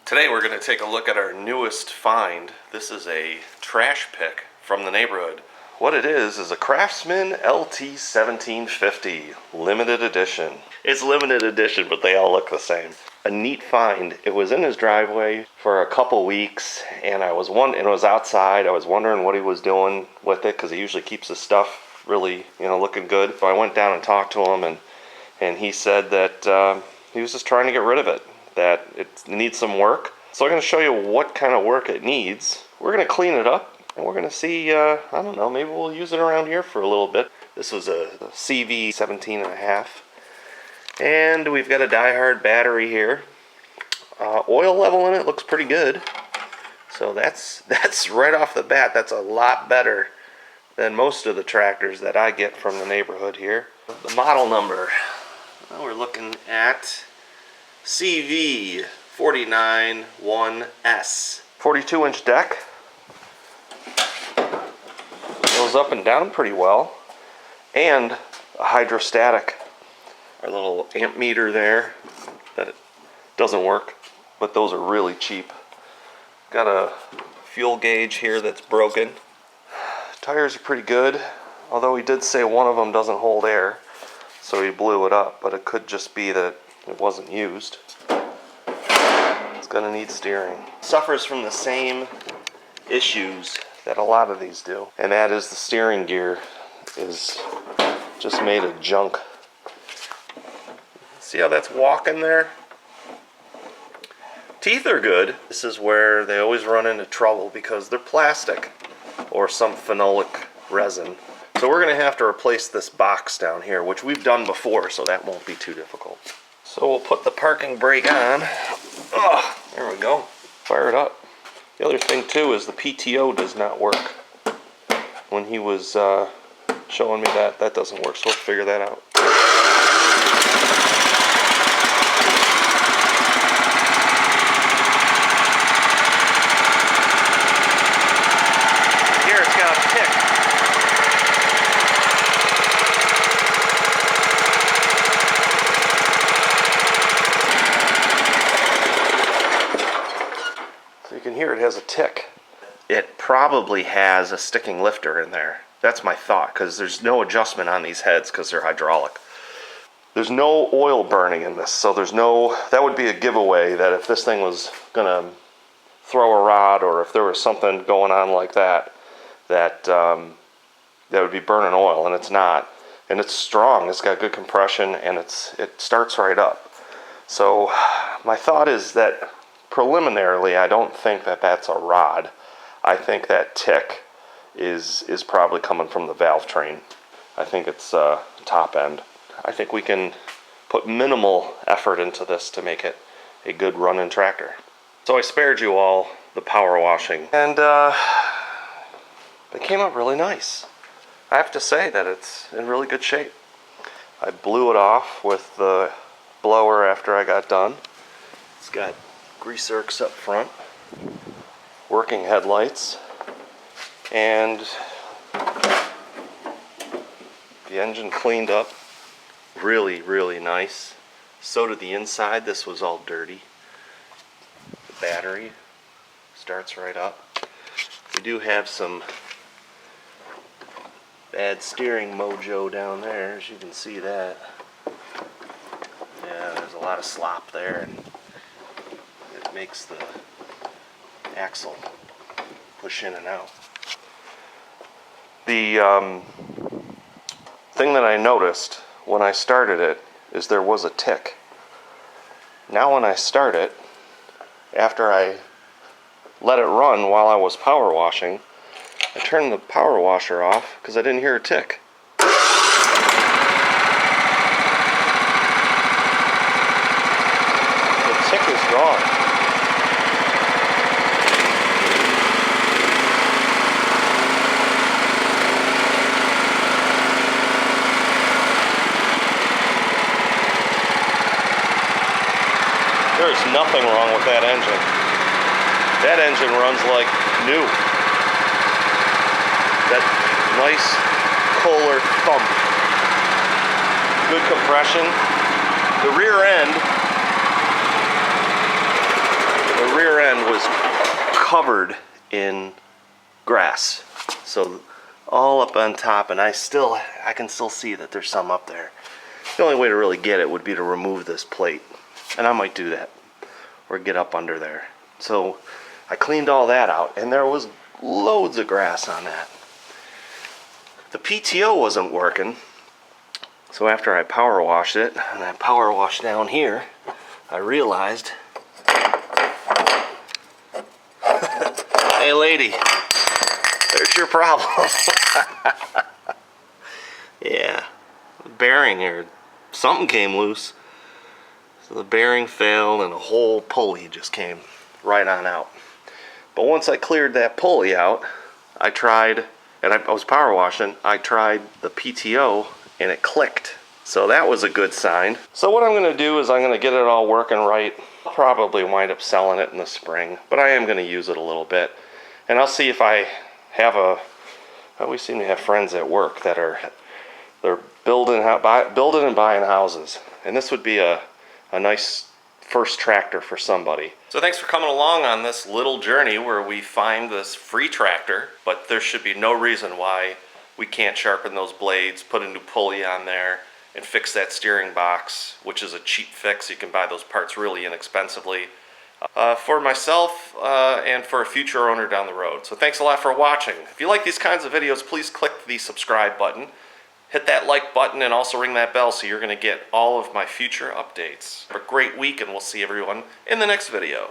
Today we're going to take a look at our newest find. This is a trash pick from the neighborhood. What it is a Craftsman LT1750 limited edition. It's limited edition, but they all look the same. A neat find. It was in his driveway for a couple weeks, and it was outside. I was wondering what he was doing with it because he usually keeps his stuff really, looking good. So I went down and talked to him, and he said that he was just trying to get rid of it, that it needs some work. So I'm going to show you what kind of work it needs. We're going to clean it up, and we're going to see, I don't know, maybe we'll use it around here for a little bit. This was a CV 17.5. And we've got a die-hard battery here. Oil level in it looks pretty good. So that's right off the bat, that's a lot better than most of the tractors that I get from the neighborhood here. The model number, well, we're looking at CV 491S. 42-inch deck. Goes up and down pretty well. And a hydrostatic. Our little amp meter there that it doesn't work, but those are really cheap. Got a fuel gauge here that's broken. Tires are pretty good, although he did say one of them doesn't hold air, so he blew it up, but it could just be that it wasn't used. It's gonna need steering. Suffers from the same issues that a lot of these do, and that is the steering gear is just made of junk. See how that's walking there? Teeth are good. This is where they always run into trouble because they're plastic or some phenolic resin. So we're going to have to replace this box down here, which we've done before, so that won't be too difficult. So we'll put the parking brake on. Oh, there we go. Fire it up. The other thing too is the PTO does not work. When he was showing me that doesn't work, so we'll figure that out. Here it has a tick. It probably has a sticking lifter in there. That's my thought, because there's no adjustment on these heads because they're hydraulic. There's no oil burning in this, so that would be a giveaway that if this thing was gonna throw a rod or if there was something going on like that would be burning oil, and it's not. And it's strong, it's got good compression, and it starts right up. So my thought is that preliminarily, I don't think that that's a rod. I think that tick is probably coming from the valve train. I think it's top end. I think we can put minimal effort into this to make it a good running tractor. So I spared you all the power washing, and it came out really nice. I have to say that it's in really good shape. I blew it off with the blower after I got done. It's got grease zerks up front, working headlights, and the engine cleaned up really, really nice. So did the inside. This was all dirty. The battery starts right up. We do have some bad steering mojo down there, as you can see that. Yeah, there's a lot of slop there, and it makes the axle push in and out. The thing that I noticed when I started it is there was a tick. Now when I start it, after I let it run while I was power washing, I turned the power washer off because I didn't hear a tick. The tick is gone. There's nothing wrong with that engine. That engine runs like new. That nice Kohler thump. Good compression. The rear covered in grass. So all up on top, and I can still see that there's some up there. The only way to really get it would be to remove this plate, and I might do that, or get up under there. So I cleaned all that out, and there was loads of grass on that. The PTO wasn't working, so after I power washed it, and I power washed down here, I realized, hey lady, there's your problem. Yeah, the bearing here, something came loose. So the bearing failed and a whole pulley just came right on out. But once I cleared that pulley out, I tried, and I was power washing, I tried the PTO and it clicked. So that was a good sign. So what I'm going to do is I'm going to get it all working right. I'll probably wind up selling it in the spring, but I am going to use it a little bit. And I'll see if I have we seem to have friends at work that they're building and buying houses. And this would be a nice first tractor for somebody. So thanks for coming along on this little journey where we find this free tractor, but there should be no reason why we can't sharpen those blades, put a new pulley on there, and fix that steering box, which is a cheap fix. You can buy those parts really inexpensively for myself and for a future owner down the road. So thanks a lot for watching. If you like these kinds of videos, please click the subscribe button. Hit that like button and also ring that bell so you're going to get all of my future updates. Have a great week, and we'll see everyone in the next video.